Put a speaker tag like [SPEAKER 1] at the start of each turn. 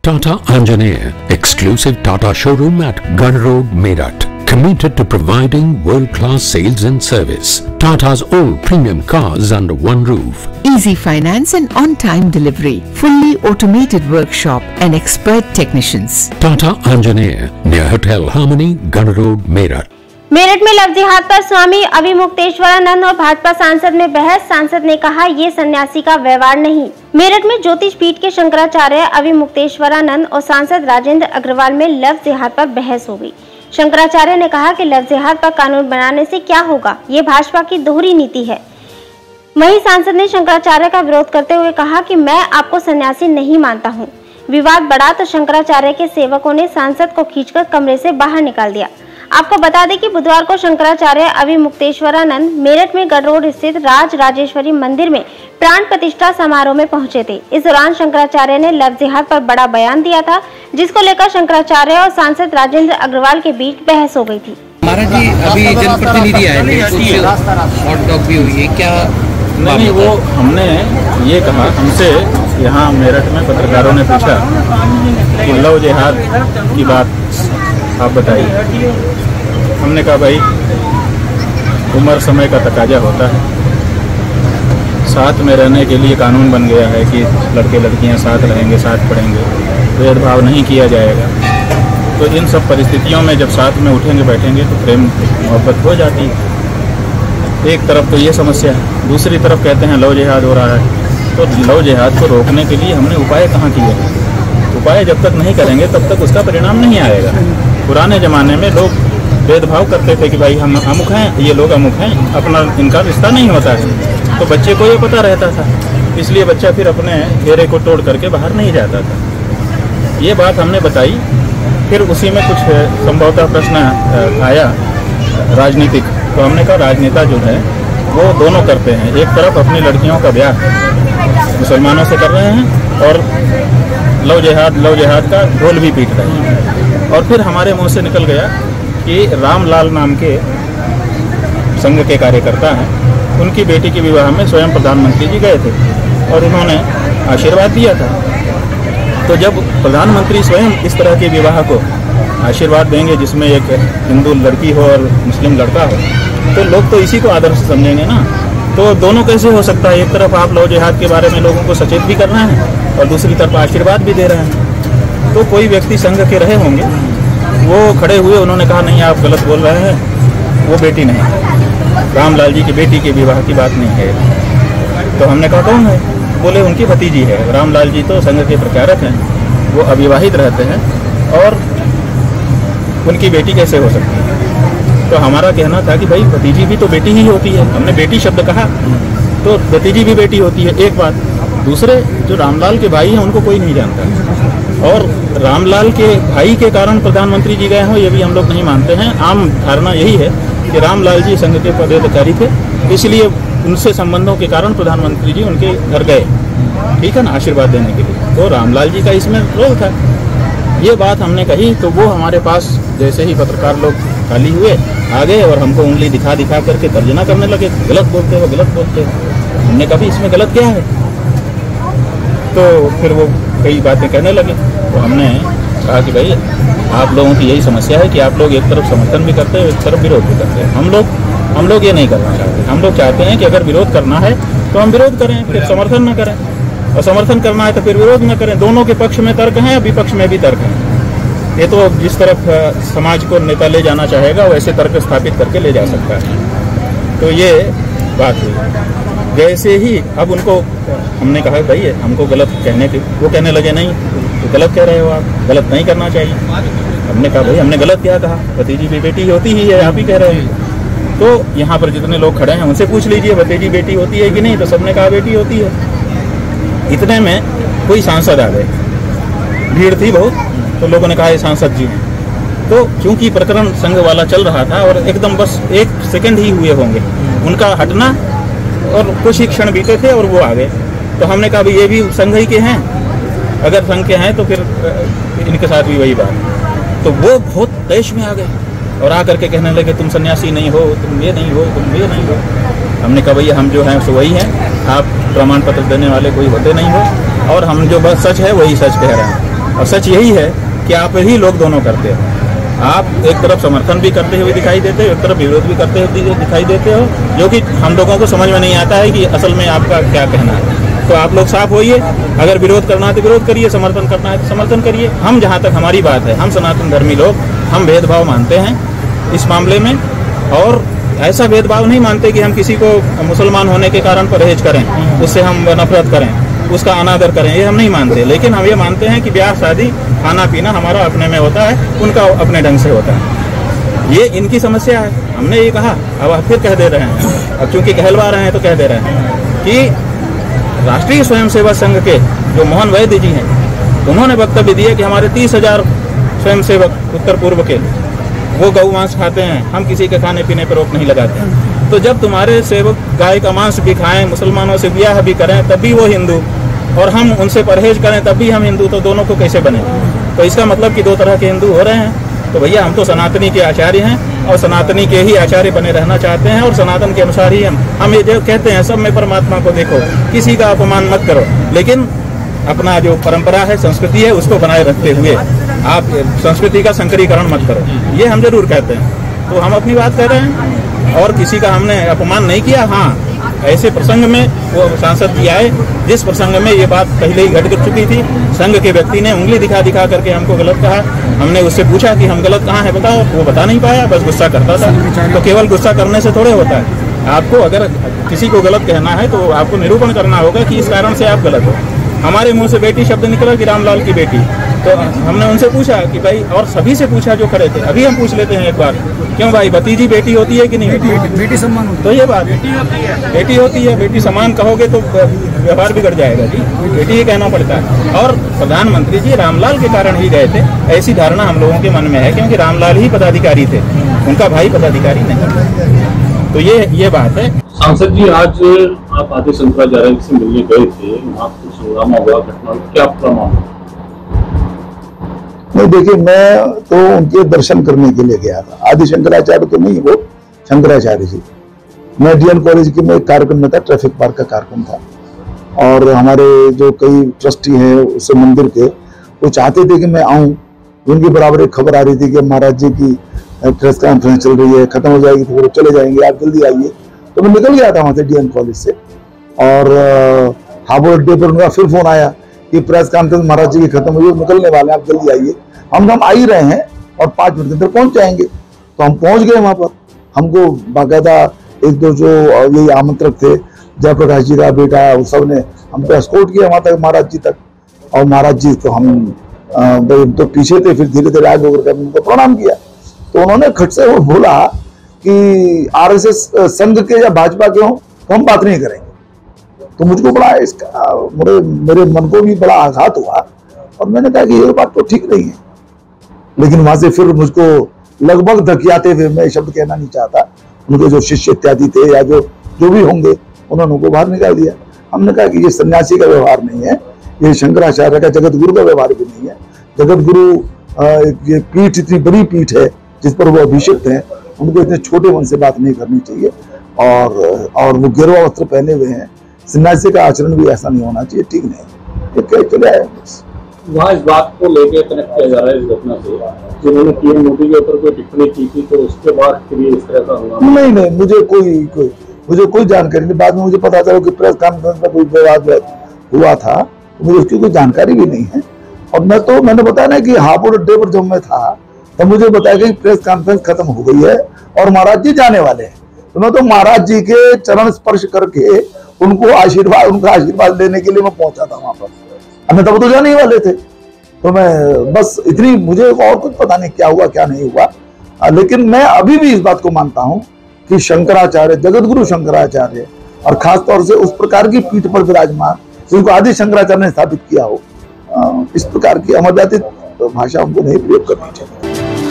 [SPEAKER 1] Tata Anjaneya, exclusive Tata showroom at Gun Road, Meerut. Committed to providing world-class sales and service. Tata's all premium cars under one roof.
[SPEAKER 2] Easy finance and on-time delivery. Fully automated workshop and expert technicians.
[SPEAKER 1] Tata Anjaneya, near Hotel Harmony, Gun Road, Meerut.
[SPEAKER 3] Meerut में love जिहाद पर स्वामी अविमुक्तेश्वरानंद और भाजपा सांसद में बहस। सांसद ने कहा, ये सन्यासी का व्यवहार नहीं। मेरठ में ज्योतिष पीठ के शंकराचार्य अविमुक्तेश्वरानंद और सांसद राजेंद्र अग्रवाल में लव जिहाद पर बहस हो गई। शंकराचार्य ने कहा कि लव जिहाद पर कानून बनाने से क्या होगा, ये भाजपा की दोहरी नीति है। वहीं सांसद ने शंकराचार्य का विरोध करते हुए कहा कि मैं आपको सन्यासी नहीं मानता हूँ। विवाद बढ़ा तो शंकराचार्य के सेवकों ने सांसद को खींचकर कमरे से बाहर निकाल दिया। आपको बता दें कि बुधवार को शंकराचार्य अविमुक्तेश्वरानंद मेरठ में गढ़ रोड स्थित राज राजेश्वरी मंदिर में प्राण प्रतिष्ठा समारोह में पहुंचे थे। इस दौरान शंकराचार्य ने लव जिहाद पर बड़ा बयान दिया था, जिसको लेकर शंकराचार्य और सांसद राजेंद्र अग्रवाल के बीच बहस हो गई थी।
[SPEAKER 4] महाराज जी, अभी जनप्रतिनिधि आए थे, हॉट डॉग भी हुई है क्या?
[SPEAKER 5] नहीं, वो हमने ये कहा, हमसे यहाँ मेरठ में पत्रकारों ने पूछा कि लव जिहाद की बात आप बताइए। हमने कहा, भाई उम्र समय का तकाजा होता है, साथ में रहने के लिए कानून बन गया है कि लड़के लड़कियां साथ रहेंगे, साथ पढ़ेंगे, भेदभाव नहीं किया जाएगा। तो इन सब परिस्थितियों में जब साथ में उठेंगे बैठेंगे तो प्रेम मोहब्बत हो जाती है। एक तरफ तो ये समस्या है, दूसरी तरफ कहते हैं लव जिहाद हो रहा है। तो लव जिहाद को रोकने के लिए हमने उपाय कहाँ किए हैं? उपाय जब तक नहीं करेंगे तब तक उसका परिणाम नहीं आएगा। पुराने ज़माने में लोग भेदभाव करते थे कि भाई हम अमुक हैं, ये लोग अमुक हैं, अपना इनका रिश्ता नहीं होता है। तो बच्चे को ये पता रहता था, इसलिए बच्चा फिर अपने घेरे को तोड़ करके बाहर नहीं जाता था। ये बात हमने बताई। फिर उसी में कुछ संभवतः प्रश्न आया राजनीतिक। तो हमने कहा, राजनेता जो है वो दोनों करते हैं। एक तरफ अपनी लड़कियों का ब्याह मुसलमानों से कर रहे हैं और लव जिहाद का ढोल भी पीट रहे हैं। और फिर हमारे मुंह से निकल गया कि रामलाल नाम के संघ के कार्यकर्ता हैं, उनकी बेटी के विवाह में स्वयं प्रधानमंत्री जी गए थे और उन्होंने आशीर्वाद दिया था। तो जब प्रधानमंत्री स्वयं इस तरह के विवाह को आशीर्वाद देंगे जिसमें एक हिंदू लड़की हो और मुस्लिम लड़का हो, तो लोग तो इसी को आदर्श समझेंगे ना। तो दोनों कैसे हो सकता है? एक तरफ आप लव जिहाद के बारे में लोगों को सचेत भी कर रहे हैं और दूसरी तरफ आशीर्वाद भी दे रहे हैं। तो कोई व्यक्ति संघ के रहे होंगे, वो खड़े हुए, उन्होंने कहा, नहीं आप गलत बोल रहे हैं, वो बेटी नहीं, रामलाल जी की बेटी के विवाह की बात नहीं है। तो हमने कहा, कौन है? बोले उनकी भतीजी है। रामलाल जी तो संघ के प्रचारक हैं, वो अविवाहित रहते हैं और उनकी बेटी कैसे हो सकती है? तो हमारा कहना था कि भाई भतीजी भी तो बेटी ही होती है। हमने बेटी शब्द कहा तो भतीजी भी बेटी होती है, एक बात। दूसरे जो रामलाल के भाई हैं उनको कोई नहीं जानता, और रामलाल के भाई के कारण प्रधानमंत्री जी गए हों ये भी हम लोग नहीं मानते हैं। आम धारणा यही है कि रामलाल जी संघ के पदाधिकारी थे, इसलिए उनसे संबंधों के कारण प्रधानमंत्री जी उनके घर गए, ठीक है ना, आशीर्वाद देने के लिए। तो रामलाल जी का इसमें रोल था। ये बात हमने कही तो वो हमारे पास जैसे ही पत्रकार लोग खाली हुए आ गए और हमको उंगली दिखा करके तर्जना करने लगे, गलत बोलते हो, गलत बोलते हो। हमने कहा, इसमें गलत क्या है? तो फिर वो कई बातें कहने लगे। तो हमने कहा कि भाई आप लोगों की यही समस्या है कि आप लोग एक तरफ समर्थन भी करते हैं, एक तरफ विरोध भी करते हैं। हम लोग ये नहीं करना चाहते। हम लोग चाहते हैं कि अगर विरोध करना है तो हम विरोध करें, फिर समर्थन न करें, और समर्थन करना है तो फिर विरोध न करें। दोनों के पक्ष में तर्क हैं, विपक्ष में भी तर्क हैं। ये तो जिस तरफ समाज को नेता ले जाना चाहेगा वैसे तर्क स्थापित करके ले जा सकता है। तो ये बात हुई। जैसे ही अब उनको हमने कहा, भाई हमको गलत कहने के, वो कहने लगे, नहीं तो गलत कह रहे हो आप, गलत नहीं करना चाहिए। हमने कहा, भाई हमने गलत क्या कहा? भतीजी भी बेटी होती ही है, आप ही कह रहे हैं। तो यहाँ पर जितने लोग खड़े हैं उनसे पूछ लीजिए भतीजी बेटी होती है कि नहीं, तो सबने कहा बेटी होती है। इतने में कोई सांसद आ गए, भीड़ थी बहुत, तो लोगों ने कहा ये सांसद जी हैं। तो क्योंकि प्रकरण संघ वाला चल रहा था और एकदम बस 1 सेकंड ही हुए होंगे उनका हटना, और कुछ ही क्षण बीते थे और वो आ गए। तो हमने कहा, भाई ये भी संघ ही के हैं, अगर संघ के हैं तो फिर इनके साथ भी वही बात। तो वो बहुत देश में आ गए और आकर के कहने लगे, तुम सन्यासी नहीं हो, तुम ये नहीं हो, तुम ये नहीं हो। हमने कहा, भैया हम जो हैं सो वही हैं, आप प्रमाण पत्र देने वाले कोई होते नहीं हो, और हम जो बस सच है वही सच कह रहे हैं। और सच यही है कि आप ही लोग दोनों करते हो। आप एक तरफ समर्थन भी करते हुए दिखाई देते हो, एक तरफ विरोध भी करते हुए दिखाई देते हो, जो कि हम लोगों को समझ में नहीं आता है कि असल में आपका क्या कहना है। तो आप लोग साफ होइए, अगर विरोध करना है तो विरोध करिए, समर्थन करना है तो समर्थन करिए। हम जहाँ तक हमारी बात है, हम सनातन धर्मी लोग, हम भेदभाव मानते हैं इस मामले में, और ऐसा भेदभाव नहीं मानते कि हम किसी को मुसलमान होने के कारण परहेज करें, उससे हम नफरत करें, उसका अनादर करें, ये हम नहीं मानते। लेकिन हम ये मानते हैं कि ब्याह शादी खाना पीना हमारा अपने में होता है, उनका अपने ढंग से होता है। ये इनकी समस्या है, हमने ये कहा, अब आप फिर कह दे रहे हैं, अब चूंकि कहलवा रहे हैं तो कह दे रहे हैं कि राष्ट्रीय स्वयंसेवक संघ के जो मोहन वैद्य जी हैं, उन्होंने वक्तव्य दिए कि हमारे 30,000 स्वयंसेवक उत्तर पूर्व के वो गौ मांस खाते हैं, हम किसी के खाने पीने पर रोक नहीं लगाते। तो जब तुम्हारे सेवक गाय का मांस भी खाएं, मुसलमानों से ब्याह भी करें, तब भी वो हिंदू, और हम उनसे परहेज करें तब भी हम हिंदू, तो दोनों को कैसे बने? तो इसका मतलब कि दो तरह के हिंदू हो रहे हैं। तो भैया हम तो सनातनी के आचार्य हैं और सनातनी के ही आचार्य बने रहना चाहते हैं, और सनातन के अनुसार ही हम ये जो कहते हैं सब में परमात्मा को देखो, किसी का अपमान मत करो, लेकिन अपना जो परंपरा है, संस्कृति है, उसको बनाए रखते हुए आप संस्कृति का संकरीकरण मत करो, ये हम जरूर कहते हैं। तो हम अपनी बात कह रहे हैं और किसी का हमने अपमान नहीं किया। हाँ, ऐसे प्रसंग में वो सांसद जी आए जिस प्रसंग में ये बात पहले ही घट कर चुकी थी, संघ के व्यक्ति ने उंगली दिखा दिखा करके हमको गलत कहा। हमने उससे पूछा कि हम गलत कहाँ है बताओ, वो बता नहीं पाया, बस गुस्सा करता था। तो केवल गुस्सा करने से थोड़े होता है, आपको अगर किसी को गलत कहना है तो आपको निरूपण करना होगा कि इस कारण से आप गलत हो। हमारे मुंह से बेटी शब्द निकला कि रामलाल की बेटी, तो हमने उनसे पूछा कि भाई, और सभी से पूछा जो खड़े थे, अभी हम पूछ लेते हैं एक बार, क्यों भाई, भतीजी बेटी होती है कि नहीं होती?
[SPEAKER 4] बेटी सम्मान होती है।
[SPEAKER 5] तो ये बात बेटी होती है, बेटी सम्मान कहोगे तो व्यवहार बिगड़ जाएगा जी, बेटी ही कहना पड़ता है। और प्रधानमंत्री जी रामलाल के कारण ही गए थे, ऐसी धारणा हम लोगों के मन में है, क्योंकि रामलाल ही पदाधिकारी थे, उनका भाई पदाधिकारी नहीं। तो ये बात है।
[SPEAKER 6] सांसद जी, आज आप आदि शंकराचार्य से मिलने गए थे, वहाँ कुछ हंगामा हुआ, घटना, क्या प्रमाण?
[SPEAKER 7] नहीं, देखिए, मैं तो उनके दर्शन करने के लिए गया था। आदि शंकराचार्य तो नहीं, वो शंकराचार्य जी। मैं डीएन कॉलेज के में एक कार्यक्रम में था, ट्रैफिक पार्क का कार्यक्रम था, और हमारे जो कई ट्रस्टी हैं उस मंदिर के, वो चाहते थे कि मैं आऊं। उनके बराबर एक खबर आ रही थी कि महाराज जी की प्रेस कॉन्फ्रेंस चल रही है, खत्म हो जाएगी तो वो चले जाएंगे, आप जल्दी आइए। तो मैं निकल गया था वहां से डीएन कॉलेज से, और हाबुड़ अड्डे पर उनका फिर फोन आया कि प्रेस कॉन्फ्रेंस महाराज जी की खत्म हुई, निकलने वाले, आप जल्दी आइए। हम आ ही रहे हैं और 5 मिनट के अंदर पहुंच जाएंगे। तो हम पहुंच गए वहां पर। हमको बाकायदा एक दो जो यही आमंत्रक थे, जयप्रकाश जी का बेटा, वो सब ने हमको एस्कॉर्ट किया वहां तक, महाराज जी तक। और महाराज जी तो हम तो पीछे थे, फिर धीरे धीरे आगे होकर उनको प्रणाम किया। तो उन्होंने खट से वो बोला कि आरएसएस संघ के या भाजपा के हों तो हम बात नहीं करेंगे। तो मुझको बड़ा इसका मेरे मन को भी बड़ा आघात हुआ, और मैंने कहा कि ये बात तो ठीक नहीं है। लेकिन वहां से फिर मुझको लगभग धकियाते हुए, मैं शब्द कहना नहीं चाहता, उनके जो शिष्य इत्यादि थे या जो भी होंगे, उन्होंने उनको बाहर निकाल दिया। हमने कहा कि ये सन्यासी का व्यवहार नहीं है, ये शंकराचार्य का, जगत गुरु का व्यवहार भी नहीं है। जगत गुरु ये पीठ इतनी बड़ी पीठ है जिस पर वो अभिषिक्त हैं, उनको इतने छोटे मन से बात नहीं करनी चाहिए। और वो गेरुआ वस्त्र पहने हुए हैं, सन्यासी का आचरण भी ऐसा नहीं होना चाहिए, ठीक नहीं। चले आए।
[SPEAKER 6] वहाँ इस बात को लेकर कनेक्ट किया जा रहा है इस घटना से, जिन्होंने पीएम मोदी के ऊपर कोई टिप्पणी की थी, तो उसके बाद फिर इस तरह का हंगामा।
[SPEAKER 7] नहीं, मुझे कोई जानकारी नहीं। बाद में मुझे पता चला कि प्रेस कॉन्फ्रेंस में कोई विवाद हुआ था, तो मुझे उसकी कोई जानकारी भी नहीं है। और मैंने बताया ना कि हापुड़ अड्डे पर जब मैं था तब मुझे बताया कि प्रेस कॉन्फ्रेंस खत्म हो गई है और महाराज जी जाने वाले हैं। तो मैं तो महाराज जी के चरण स्पर्श करके उनका आशीर्वाद लेने के लिए मैं पहुंचा था वहां पर। हमें तब तो जाने ही वाले थे। तो मैं बस इतनी, मुझे और कुछ पता नहीं क्या हुआ क्या नहीं हुआ। लेकिन मैं अभी भी इस बात को मानता हूं कि शंकराचार्य, जगत गुरु शंकराचार्य, और खासतौर से उस प्रकार की पीठ पर विराजमान जिनको आदि शंकराचार्य ने स्थापित किया हो, इस प्रकार की अमर्यादित भाषा हमको नहीं प्रयोग करनी चाहिए।